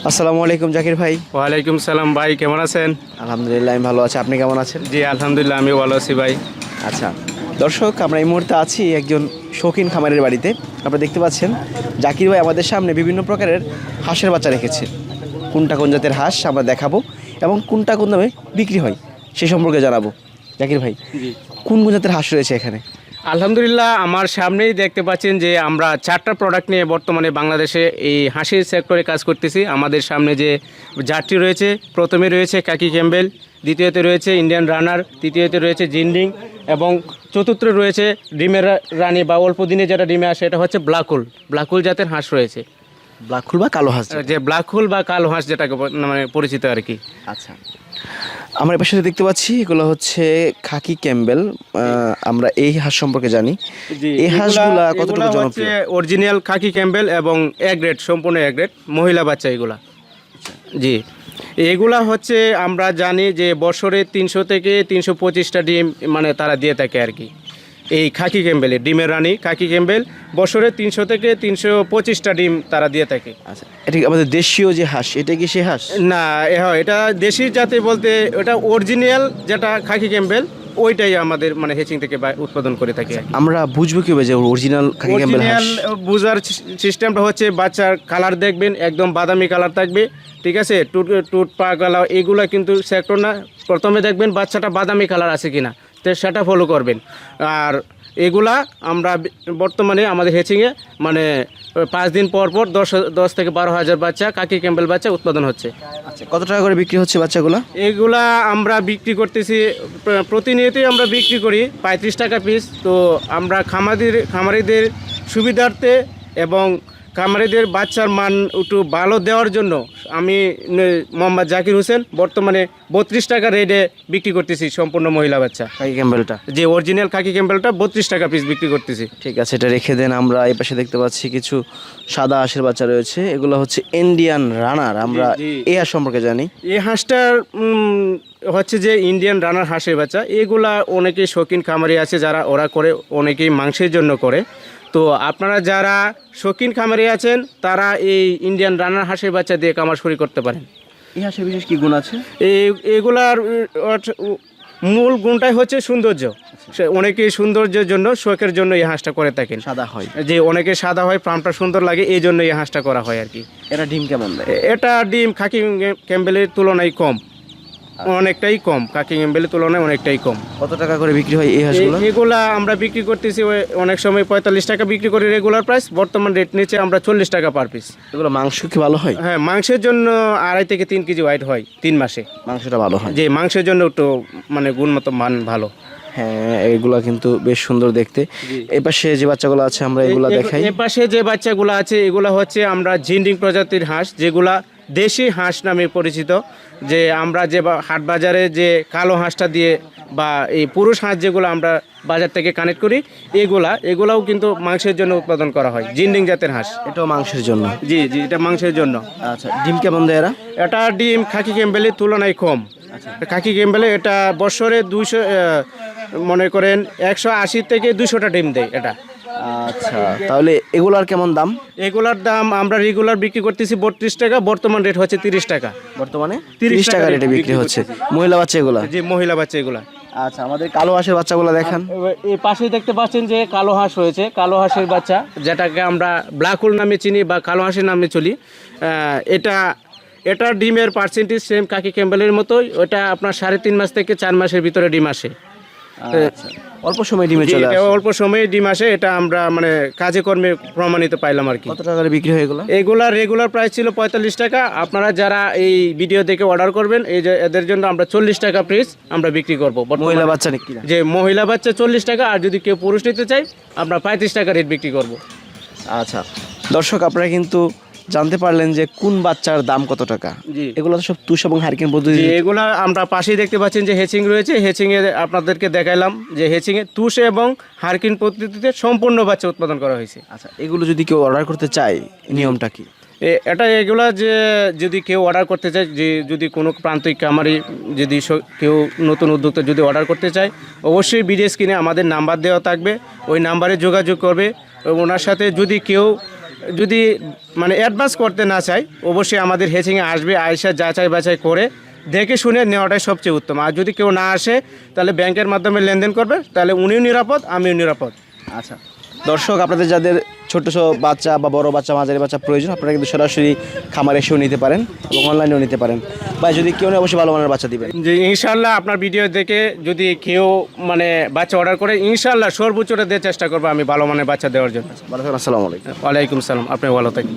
আসসালামু আলাইকুম জাকির ভাই। ওয়ালাইকুম সালাম ভাই, কেমন আছেন? আলহামদুলিল্লাহ আমি ভালো আছি, আপনি কেমন আছেন? জি আলহামদুলিল্লাহ, আমিও ভালো আছি ভাই। আচ্ছা দর্শক, আমরা এই মুহূর্তে আছি একজন শৌখিন খামারের বাড়িতে। আপনারা দেখতে পাচ্ছেন জাকির ভাই আমাদের সামনে বিভিন্ন প্রকারের হাঁসের বাচ্চা রেখেছে। কোনটা কোন জাতের হাঁস আমরা দেখাবো এবং কোনটা কোন দামে বিক্রি হয় সে সম্পর্কে জানাবো। জাকির ভাই, জি কোন কোন জাতের হাঁস রয়েছে এখানে? আলহামদুলিল্লাহ, আমার সামনেই দেখতে পাচ্ছেন যে আমরা 4টা প্রোডাক্ট নিয়ে বর্তমানে বাংলাদেশে এই হাঁসের সেক্টরে কাজ করতেছি। আমাদের সামনে যে জাতটি রয়েছে, প্রথমে রয়েছে কাকি ক্যাম্বেল, দ্বিতীয়তে রয়েছে ইন্ডিয়ান রানার, তৃতীয়তে রয়েছে জিন্ডিং এবং চতুর্থ রয়েছে ডিমের রানী বা অল্প দিনে যেটা ডিমে আসে এটা হচ্ছে ব্ল্যাকহুল জাতের হাঁস রয়েছে। ব্ল্যাকহুল বা কালো হাঁস? যে ব্ল্যাকহুল বা কালো হাঁস যেটাকে মানে পরিচিত আর কি। আচ্ছা, আমরা এর পাশে দেখতে পাচ্ছি এগুলো হচ্ছে খাকি ক্যাম্বেল। আমরা এই হাঁস সম্পর্কে জানি। এই হাঁসগুলা কতটুকু জনপ্রিয়? অরিজিনাল খাকি ক্যাম্বেল এবং এ গ্রেড, সম্পূর্ণ এ গ্রেড মহিলা বাচ্চা এগুলা। জি, এগুলা হচ্ছে আমরা জানি যে বছরে 300 থেকে 325টা ডিম মানে তারা দিয়ে থাকে আর কি। এই খাকি ক্যাম্বেলের ডিমের রানী খাকি ক্যাম্বেল বছরে 300 থেকে 325টা ডিম তারা দিয়ে থাকে। আচ্ছা, এটা কি আমাদের দেশীয় যে হাঁস, এটা কি সে হাঁস? না, এটা দেশি জাতি বলতে ওটা অরিজিনাল যেটা খাকি ক্যাম্বেল, ওইটাই আমাদের মানে হেচিং থেকে উৎপাদন করে থাকি। আমরা বুঝবো কিভাবে যে অরিজিনাল খাকি ক্যাম্বেল হাঁস? বুঝার সিস্টেমটা হচ্ছে বাচ্চার কালার দেখবেন, একদম বাদামি কালার থাকবে, ঠিক আছে? টুট পা কালার এগুলো কিন্তু সেক্টর না। প্রথমে দেখবেন বাচ্চাটা বাদামি কালার আছে কিনা, তো সেটা ফলো করবেন। আর এগুলা আমরা বর্তমানে আমাদের হেচিংয়ে মানে 5 দিন পর 10 থেকে 12,000 বাচ্চা কাকি ক্যাম্বেল বাচ্চা উৎপাদন হচ্ছে। আচ্ছা, কত টাকা করে বিক্রি হচ্ছে বাচ্চাগুলো? এগুলা আমরা বিক্রি করতেছি প্রতিনিয়তই আমরা বিক্রি করি 35 টাকা পিস। তো আমরা খামারিদের সুবিধার্থে এবং খামারিদের বাচ্চার মান একটু ভালো দেওয়ার জন্য আমি মোহাম্মদ জাকির হোসেন বর্তমানে 32 টাকা রেটে বিক্রি করতেছি সম্পূর্ণ মহিলা বাচ্চা খাকি ক্যাম্বেলটা, যে অরিজিনাল খাকি ক্যাম্বেলটা 32 টাকা পিস বিক্রি করতেছি। ঠিক আছে, এটা রেখে দেন। আমরা এই পাশে দেখতে পাচ্ছি কিছু সাদা হাঁসের বাচ্চা রয়েছে, এগুলো হচ্ছে ইন্ডিয়ান রানার। আমরা এই হাঁস সম্পর্কে জানি। এই হাঁসটার হচ্ছে যে ইন্ডিয়ান রানার হাঁসের বাচ্চা। এগুলা অনেকেই শৌখিন খামারি আছে যারা ওরা করে, অনেকেই মাংসের জন্য করে। তো আপনারা যারা শৌখিন খামারি আছেন তারা এই ইন্ডিয়ান রানার হাঁসের বাচ্চা দিয়ে কামার শুরু করতে পারেন। এই হাঁসের বিশেষ কি গুণ আছে? এগুলার মূল গুণটাই হচ্ছে সৌন্দর্য। অনেকেই সৌন্দর্যের জন্য, শখের জন্য এই হাঁসটা করে থাকেন। সাদা হয় যে অনেকে সাদা হয়, ফার্মটা সুন্দর লাগে, এই জন্য এই হাঁসটা করা হয় আর কি। এরা ডিম কেমন দেয়? এটা ডিম খাকি ক্যাম্বেলের তুলনায় কম, অনেকটাই কম, কাকি ক্যাম্বেলের তুলনায় অনেকটাই কম। কত টাকা করে বিক্রি হয় এই হাঁসগুলো? এগুলা আমরা বিক্রি করতেছি অনেক সময় 45 টাকা বিক্রি করি রেগুলার প্রাইস। বর্তমান রেট নিচে আমরা 40 টাকা পার পিস। এগুলো মাংস কি ভালো হয়? হ্যাঁ, মাংসের জন্য 2.5 থেকে 3 কেজি ওয়েট হয় 3 মাসে। মাংসটা ভালো হয়? যে মাংসের জন্য একটু মানে গুণগত মান ভালো। হ্যাঁ, এগুলা কিন্তু বেশ সুন্দর দেখতে। এই পাশে যে বাচ্চাগুলো আছে আমরা এগুলা দেখাই। এই পাশে যে বাচ্চাগুলো আছে এগুলা হচ্ছে আমরা জিন্ডিং প্রজাতির হাঁস, যেগুলা দেশি হাঁস নামে পরিচিত। যে আমরা যে হাট বাজারে যে কালো হাঁসটা দিয়ে বা এই পুরুষ হাঁস যেগুলো আমরা বাজার থেকে কানেক্ট করি, এগুলাও কিন্তু মাংসের জন্য উৎপাদন করা হয়। জিন্ডিং জাতের হাঁস, এটাও মাংসের জন্য? জি, এটা মাংসের জন্য। আচ্ছা, ডিম কেমন দেয় এরা? এটা ডিম খাকি ক্যাম্বেলের তুলনায় কম। খাকি ক্যাম্বেলে এটা বছরে 200 মনে করেন 180 থেকে 200টা ডিম দেয় এটা। আচ্ছা, তাহলে এগুলার কেমন দাম? এগুলার দাম আমরা রেগুলার বিক্রি করতেছি 32 টাকা, বর্তমান রেট হচ্ছে 30 টাকা। বর্তমানে 30 টাকা রেটে বিক্রি হচ্ছে মহিলা বাচ্চা এগুলা? জি, মহিলা বাচ্চা এগুলা। আচ্ছা, আমাদের কালো হাঁসের বাচ্চাগুলো দেখান। এই পাশে দেখতে পাচ্ছেন যে কালো হাঁস রয়েছে, কালো হাঁসের বাচ্চা যেটাকে আমরা ব্ল্যাকহুল নামে চিনি বা কালো হাঁসের নামে চলি। এটা ডিমের পার্সেন্টেজ সেম কাকি ক্যাম্বেলের মতোই। ওটা আপনার 3.5 মাস থেকে 4 মাসের ভিতরে ডিম আসে। অল্প সময় ডিমে চলে আসে? অল্প সময়ে ডিম আসে, এটা আমরা মানে কাজে কর্মে প্রমাণিত পাইলাম আর কি। কত টাকা করে বিক্রি হয় এগুলো? এগুলার রেগুলার প্রাইস ছিল 45 টাকা। আপনারা যারা এই ভিডিও দেখে অর্ডার করবেন, এই যে এদের জন্য আমরা 40 টাকা পিস আমরা বিক্রি করবো। মহিলা বাচ্চা নাকি? যে মহিলা বাচ্চা 40 টাকা, আর যদি কেউ পুরুষ নিতে চাই আমরা 35 টাকা রেট বিক্রি করব। আচ্ছা দর্শক, আপনারা কিন্তু জানতে পারলেন যে কোন বাচ্চার দাম কত টাকা। জি, এগুলো তো সব তুষ এবং হারকিন পদ্ধতি। এগুলা আমরা পাশেই দেখতে পাচ্ছেন যে হেচিং রয়েছে। হেচিংয়ে আপনাদেরকে দেখাইলাম যে হেচিংয়ে তুষ এবং হারকিন পদ্ধতিতে সম্পূর্ণ বাচ্চা উৎপাদন করা হয়েছে। আচ্ছা, এগুলো যদি কেউ অর্ডার করতে চায় নিয়মটা কি? এগুলা যে যদি কেউ অর্ডার করতে চায়, যে যদি কোনো প্রান্তিক খামারি যদি কেউ নতুন উদ্যোক্তা যদি অর্ডার করতে চায়, অবশ্যই ভিডিও স্ক্রিনে আমাদের নাম্বার দেওয়া থাকবে, ওই নাম্বারে যোগাযোগ করবে। ওনার সাথে যদি কেউ যদি মানে অ্যাডভান্স করতে না চাই, অবশ্যই আমাদের হেচিংয়ে আসবে, আয়সা যাচাই বাছাই করে দেখে শুনে নেওয়াটাই সবচেয়ে উত্তম। আর যদি কেউ না আসে তাহলে ব্যাংকের মাধ্যমে লেনদেন করবে, তাহলে উনিও নিরাপদ, আমিও নিরাপদ। আচ্ছা দর্শক, আপনাদের যাদের ছোট ছোট বাচ্চা বা বড় বাচ্চা মাঝারি বাচ্চা প্রয়োজন, আপনারা কিন্তু সরাসরি খামারে এসেও নিতে পারেন এবং অনলাইনেও নিতে পারেন। বা যদি কেউ নেই অবশ্যই ভালো মানের বাচ্চা দিবেন। যে ইনশাল্লাহ আপনার ভিডিও দেখে যদি কেউ মানে বাচ্চা অর্ডার করে, ইনশাল্লাহ সর্বোচ্চটা দিয়ে চেষ্টা করবো আমি ভালো মানের বাচ্চা দেওয়ার জন্য। ভালো থাকুন, আসসালামু আলাইকুম। ওয়ালাইকুম সালাম, আপনি ভালো থাকেন।